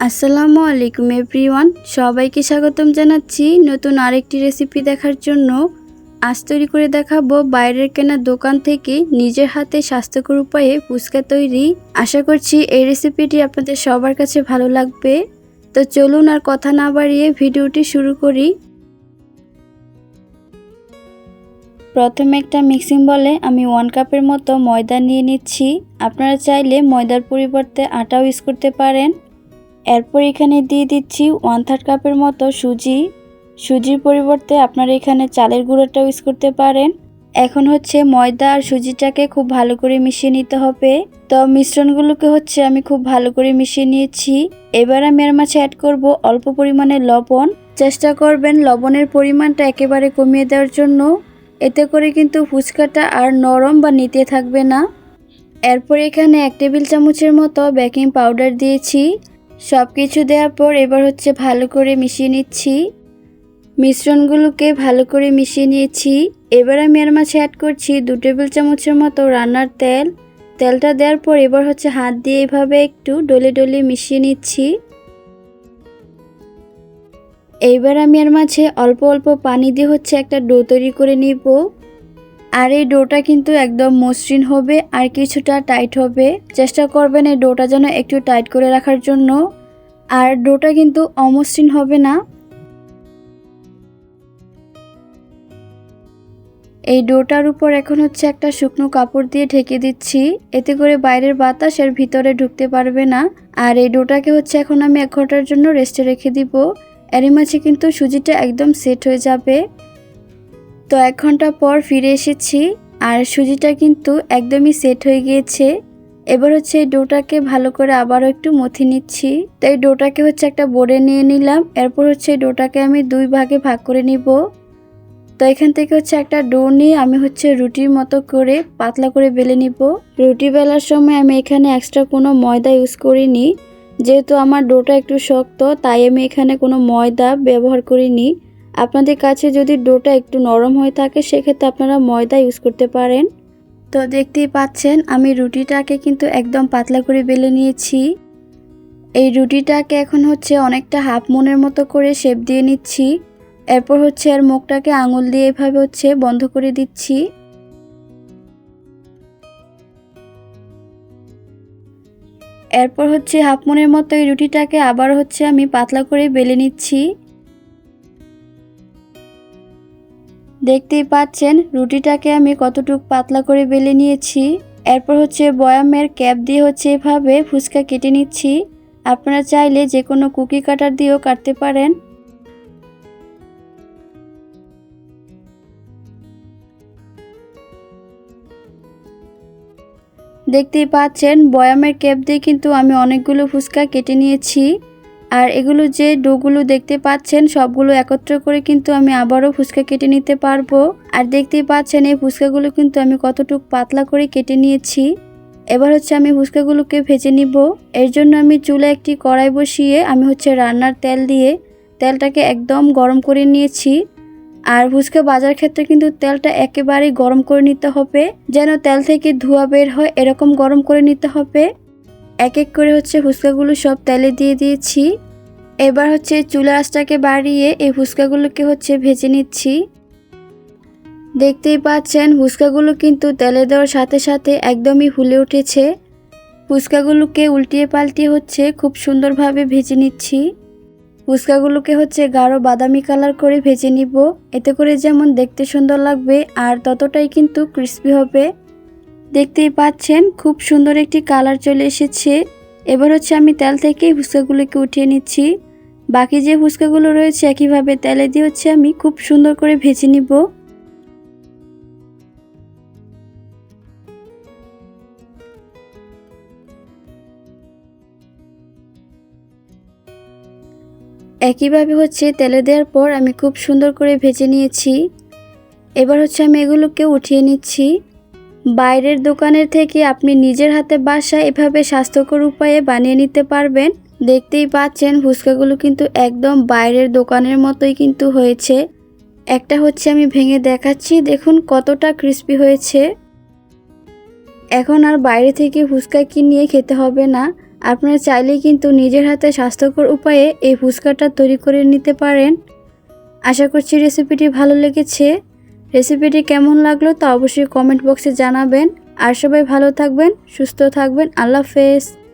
আসসালামু আলাইকুম এভরিওয়ান, সবাইকে স্বাগতম জানাচ্ছি নতুন আরেকটি রেসিপি দেখার জন্য। আজ তৈরি করে দেখাবো বাইরের কেনা দোকান থেকে নিজের হাতে স্বাস্থ্যকর উপায়ে ফুচকা তৈরি। আশা করছি এই রেসিপিটি আপনাদের সবার কাছে ভালো লাগবে। তো চলুন আর কথা না বাড়িয়ে ভিডিওটি শুরু করি। প্রথমে একটা মিক্সিং বলে আমি 1 কাপের মতো ময়দা নিয়ে নিচ্ছি। আপনারা চাইলে ময়দার পরিবর্তে আটাও ইউজ করতে পারেন। এরপর এখানে দিয়ে দিচ্ছি 1/3 কাপের মতো সুজির পরিবর্তে আপনারা এখানে চালের গুঁড়োটাও ইউজ করতে পারেন। এখন হচ্ছে ময়দা আর সুজিটাকে খুব ভালো করে মিশিয়ে নিতে হবে। তো মিশ্রণগুলোকে আমি খুব ভালো করে মিশিয়ে নিয়েছি। এবার আমি এর মাঝে অ্যাড করব অল্প পরিমাণে লবণ। চেষ্টা করবেন লবণের পরিমাণটা একেবারে কমিয়ে দেওয়ার জন্য, এতে করে কিন্তু ফুচকাটা আর নরম বা নিতে থাকবে না। এরপর এখানে 1 টেবিল চামচের মতো বেকিং পাউডার দিয়েছি। সব কিছু দেওয়ার পর এবার ভালো করে মিশিয়ে নিচ্ছি। মিশ্রণগুলোকে ভালো করে মিশিয়ে নিয়েছি। এবার আমি এর মাঝে অ্যাড করছি 2 টেবিল চামচের মতো রান্নার তেল। তেলটা দেওয়ার পর এবার হাত দিয়ে এভাবে একটু ডলে ডলে মিশিয়ে নিচ্ছি। এইবার আমি এর মাঝে অল্প অল্প পানি দিয়ে একটা ডো তৈরি করে নিব। আর এই ডোটা কিন্তু একদম মসৃণ হবে আর কিছুটা টাইট হবে। চেষ্টা করবেন এই ডোটা যেন একটু টাইট করে রাখার জন্য, আর ডোটা কিন্তু অমসৃণ হবে না। এই ডোটার উপর এখন একটা শুকনো কাপড় দিয়ে ঢেকে দিচ্ছি, এতে করে বাইরের বাতাস এর ভিতরে ঢুকতে পারবে না। আর এই ডোটাকে এখন আমি 1 ঘন্টার জন্য রেস্টে রেখে দিব। এরই মাঝে কিন্তু সুজিটা একদম সেট হয়ে যাবে। তো 1 ঘন্টা পর ফিরে এসেছি আর সুজিটা কিন্তু একদমই সেট হয়ে গিয়েছে। এবার এই ডোটাকে ভালো করে আবারও একটু মথে নিচ্ছি। তো এই ডোটাকে একটা বোর্ডে নিয়ে নিলাম। এরপর এই ডোটাকে আমি 2 ভাগে ভাগ করে নিব। তো এখান থেকে একটা ডো নিয়ে আমি রুটির মতো করে পাতলা করে বেলে নিব। রুটি বেলার সময় আমি এখানে এক্সট্রা কোনো ময়দা ইউজ করিনি, যেহেতু আমার ডোটা একটু শক্ত তাই আমি এখানে কোনো ময়দা ব্যবহার করিনি। আপনাদের কাছে যদি ডোটা একটু নরম হয়ে থাকে সেক্ষেত্রে আপনারা ময়দা ইউজ করতে পারেন। তো দেখতেই পাচ্ছেন আমি রুটিটাকে কিন্তু একদম পাতলা করে বেলে নিয়েছি। এই রুটিটাকে এখন অনেকটা হাফ মুনের মতো করে শেপ দিয়ে নিচ্ছি। এরপর এর মুখটাকে আঙুল দিয়ে এভাবে বন্ধ করে দিচ্ছি। এরপর হাফ মুনের মতো এই রুটিটাকে আবার আমি পাতলা করে বেলে নিচ্ছি। দেখতেই পাচ্ছেন রুটিটাকে আমি কতটুকু পাতলা করে বেলে নিয়েছি। এরপর বয়ামের ক্যাপ দিয়ে এভাবে ফুচকা কেটে নিচ্ছি। আপনারা চাইলে যে কোনো কুকি কাটার দিয়েও কাটতে পারেন। দেখতেই পাচ্ছেন বয়ামের ক্যাপ দিয়ে কিন্তু আমি অনেকগুলো ফুচকা কেটে নিয়েছি। আর এগুলো যে ডোগুলো দেখতে পাচ্ছেন সবগুলো একত্র করে কিন্তু আমি আবারও ফুচকা কেটে নিতে পারবো। আর দেখতেই পাচ্ছেন এই ফুচকাগুলো কিন্তু আমি কতটুকু পাতলা করে কেটে নিয়েছি। এবার আমি ফুচকাগুলোকে ভেজে নিব। এর জন্য আমি চুলায় একটি কড়াই বসিয়ে আমি রান্নার তেল দিয়ে তেলটাকে একদম গরম করে নিয়েছি। আর ফুচকা ভাজার ক্ষেত্রে কিন্তু তেলটা একেবারেই গরম করে নিতে হবে, যেন তেল থেকে ধোঁয়া বের হয় এরকম গরম করে নিতে হবে। এক এক করে ফুচকাগুলো সব তেলে দিয়ে দিয়েছি। এবার চুলা আঁচটাকে বাড়িয়ে এই ফুচকাগুলোকে ভেজে নিচ্ছি। দেখতেই পাচ্ছেন ফুচকাগুলো কিন্তু তেলে দেওয়ার সাথে সাথে একদমই ফুলে উঠেছে। ফুচকাগুলোকে উল্টিয়ে পাল্টিয়ে খুব সুন্দরভাবে ভেজে নিচ্ছি। ফুচকাগুলোকে গাঢ় বাদামি কালার করে ভেজে নিব, এতে করে যেমন দেখতে সুন্দর লাগবে আর ততটাই কিন্তু ক্রিস্পি হবে। দেখতেই পাচ্ছেন খুব সুন্দর একটি কালার চলে এসেছে। এবার আমি তেল থেকে ফুচকাগুলোকে উঠিয়ে নিচ্ছি। বাকি যে ফুচকাগুলো রয়েছে একইভাবে তেলে দিয়ে আমি খুব সুন্দর করে ভেজে নিব। একইভাবে তেলে দেওয়ার পর আমি খুব সুন্দর করে ভেজে নিয়েছি। এবার আমি এগুলোকে উঠিয়ে নিচ্ছি। বাইরের দোকানের থেকে আপনি নিজের হাতে বাসায় এভাবে স্বাস্থ্যকর উপায়ে বানিয়ে নিতে পারবেন। দেখতেই পাচ্ছেন ফুচকাগুলো কিন্তু একদম বাইরের দোকানের মতোই কিন্তু হয়েছে। একটা আমি ভেঙে দেখাচ্ছি, দেখুন কতটা ক্রিস্পি হয়েছে। এখন আর বাইরে থেকে ফুচকা কিনে খেতে হবে না, আপনারা চাইলেই কিন্তু নিজের হাতে স্বাস্থ্যকর উপায়ে এই ফুচকাটা তৈরি করে নিতে পারেন। আশা করছি রেসিপিটি ভালো লেগেছে। রেসিপিটি কেমন লাগলো তা অবশ্যই কমেন্ট বক্সে জানাবেন। আর সবাই ভালো থাকবেন, সুস্থ থাকবেন। আল্লাহ হাফেজ।